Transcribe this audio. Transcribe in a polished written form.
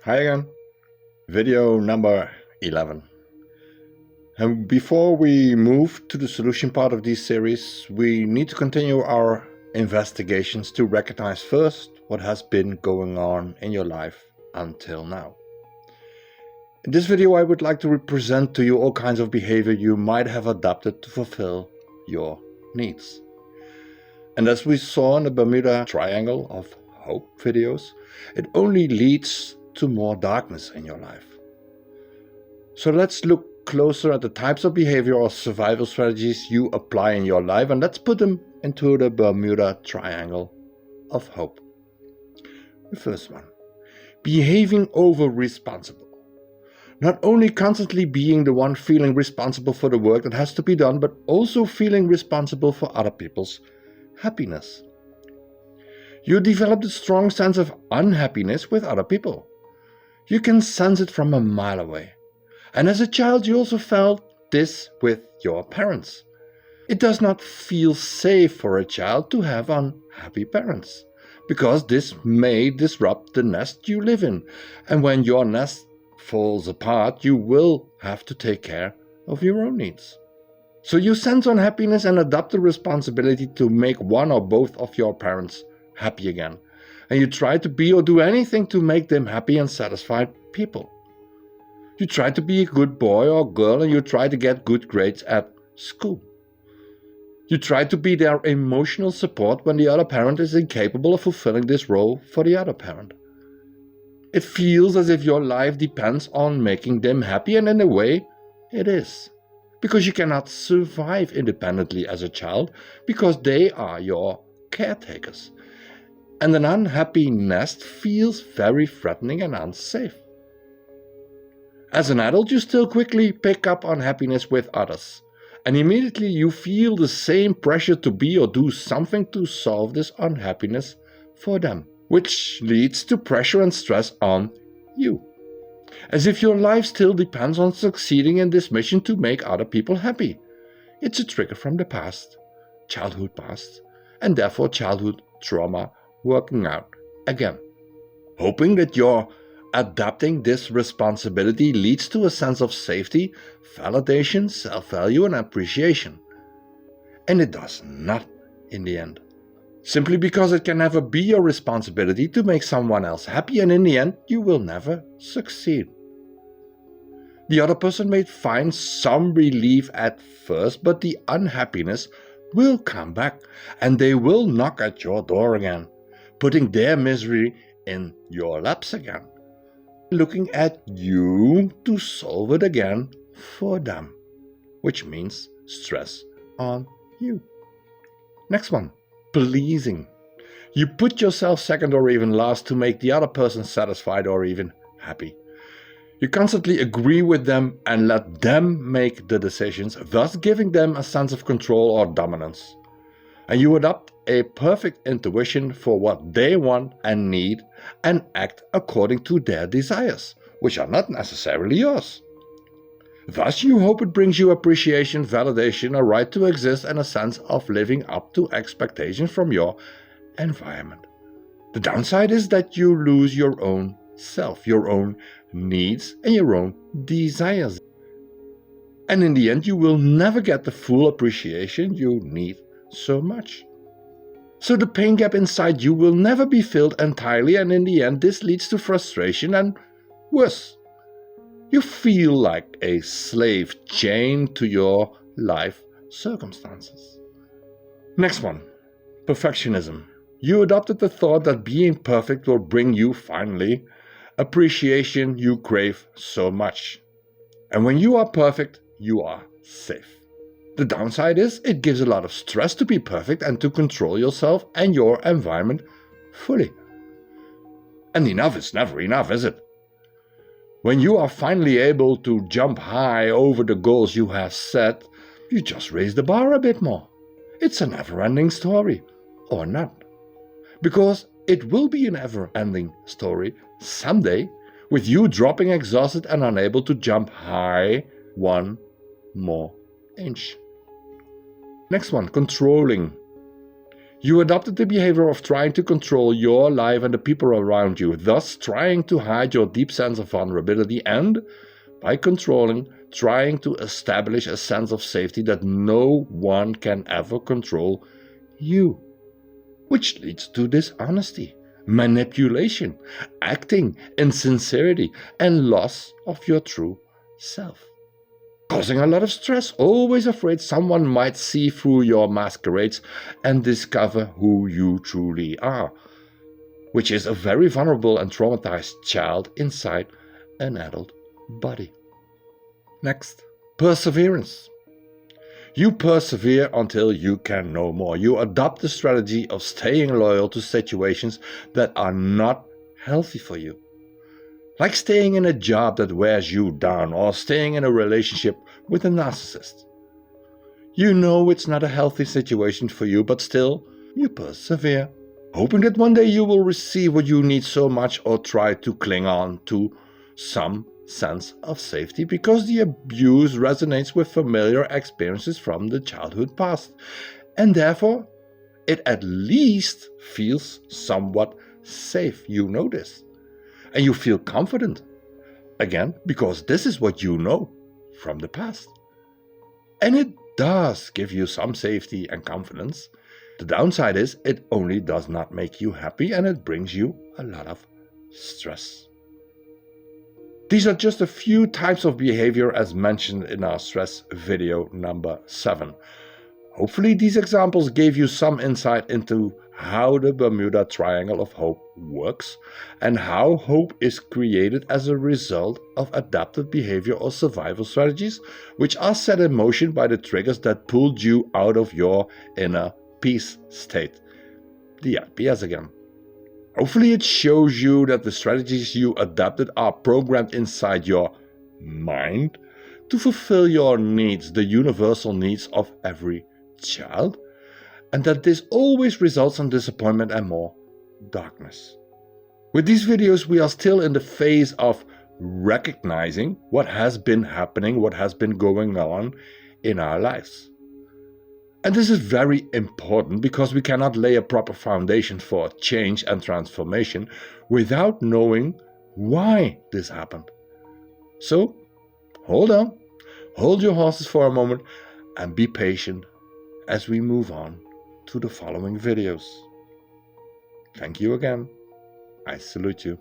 Hi again, video number 11. And before we move to the solution part of this series, we need to continue our investigations to recognize first what has been going on in your life until now. In this video, I would like to represent to you all kinds of behavior you might have adopted to fulfill your needs. And as we saw in the Bermuda Triangle of Hope videos, it only leads to more darkness in your life. So let's look closer at the types of behavior or survival strategies you apply in your life, and let's put them into the Bermuda Triangle of Hope. The first one, behaving over-responsible. Not only constantly being the one feeling responsible for the work that has to be done, but also feeling responsible for other people's happiness. You developed a strong sense of unhappiness with other people. You can sense it from a mile away. And as a child, you also felt this with your parents. It does not feel safe for a child to have unhappy parents, because this may disrupt the nest you live in. And when your nest falls apart, you will have to take care of your own needs. So you sense unhappiness and adopt the responsibility to make one or both of your parents happy again. And you try to be or do anything to make them happy and satisfied people. You try to be a good boy or girl, and you try to get good grades at school. You try to be their emotional support when the other parent is incapable of fulfilling this role for the other parent. It feels as if your life depends on making them happy, and in a way, it is. Because you cannot survive independently as a child, because they are your caretakers. And an unhappy nest feels very threatening and unsafe. As an adult, you still quickly pick up unhappiness with others. And immediately you feel the same pressure to be or do something to solve this unhappiness for them, which leads to pressure and stress on you. As if your life still depends on succeeding in this mission to make other people happy. It's a trigger from the past, childhood past, and therefore childhood trauma working out again. Hoping that your adapting this responsibility leads to a sense of safety, validation, self-value, and appreciation. And it does not in the end. Simply because it can never be your responsibility to make someone else happy, and in the end you will never succeed. The other person may find some relief at first, but the unhappiness will come back, and they will knock at your door again, putting their misery in your laps again, looking at you to solve it again for them, which means stress on you. Next one. Pleasing. You put yourself second or even last to make the other person satisfied or even happy. You constantly agree with them and let them make the decisions, thus giving them a sense of control or dominance. And you adopt a perfect intuition for what they want and need and act according to their desires, which are not necessarily yours. Thus, you hope it brings you appreciation, validation, a right to exist, and a sense of living up to expectations from your environment. The downside is that you lose your own self, your own needs, and your own desires. And in the end, you will never get the full appreciation you need so much. So the pain gap inside you will never be filled entirely, and in the end, this leads to frustration and worse. You feel like a slave chained to your life circumstances. Next one, perfectionism. You adopted the thought that being perfect will bring you, finally, appreciation you crave so much. And when you are perfect, you are safe. The downside is it gives a lot of stress to be perfect and to control yourself and your environment fully. And enough is never enough, is it? When you are finally able to jump high over the goals you have set, you just raise the bar a bit more. It's a never-ending story, or not. Because it will be a never-ending story someday, with you dropping exhausted and unable to jump high one more inch. Next one, controlling. You adopted the behavior of trying to control your life and the people around you, thus trying to hide your deep sense of vulnerability and, by controlling, trying to establish a sense of safety that no one can ever control you, which leads to dishonesty, manipulation, acting, insincerity, and loss of your true self. Causing a lot of stress, always afraid someone might see through your masquerades and discover who you truly are, which is a very vulnerable and traumatized child inside an adult body. Next, perseverance. You persevere until you can no more. You adopt the strategy of staying loyal to situations that are not healthy for you. Like staying in a job that wears you down or staying in a relationship with a narcissist. You know it's not a healthy situation for you, but still, you persevere, hoping that one day you will receive what you need so much or try to cling on to some sense of safety because the abuse resonates with familiar experiences from the childhood past, and therefore it at least feels somewhat safe. You know this, and you feel confident, again, because this is what you know from the past. And it does give you some safety and confidence. The downside is it only does not make you happy, and it brings you a lot of stress. These are just a few types of behavior as mentioned in our stress video number 7. Hopefully these examples gave you some insight into how the Bermuda Triangle of Hope works and how hope is created as a result of adaptive behavior or survival strategies, which are set in motion by the triggers that pulled you out of your inner peace state. The IPS again. Hopefully it shows you that the strategies you adapted are programmed inside your mind to fulfill your needs, the universal needs of every child, and that this always results in disappointment and more darkness. With these videos, we are still in the phase of recognizing what has been happening, what has been going on in our lives. And this is very important because we cannot lay a proper foundation for change and transformation without knowing why this happened. So, hold on, hold your horses for a moment and be patient as we move on to the following videos. Thank you again. I salute you.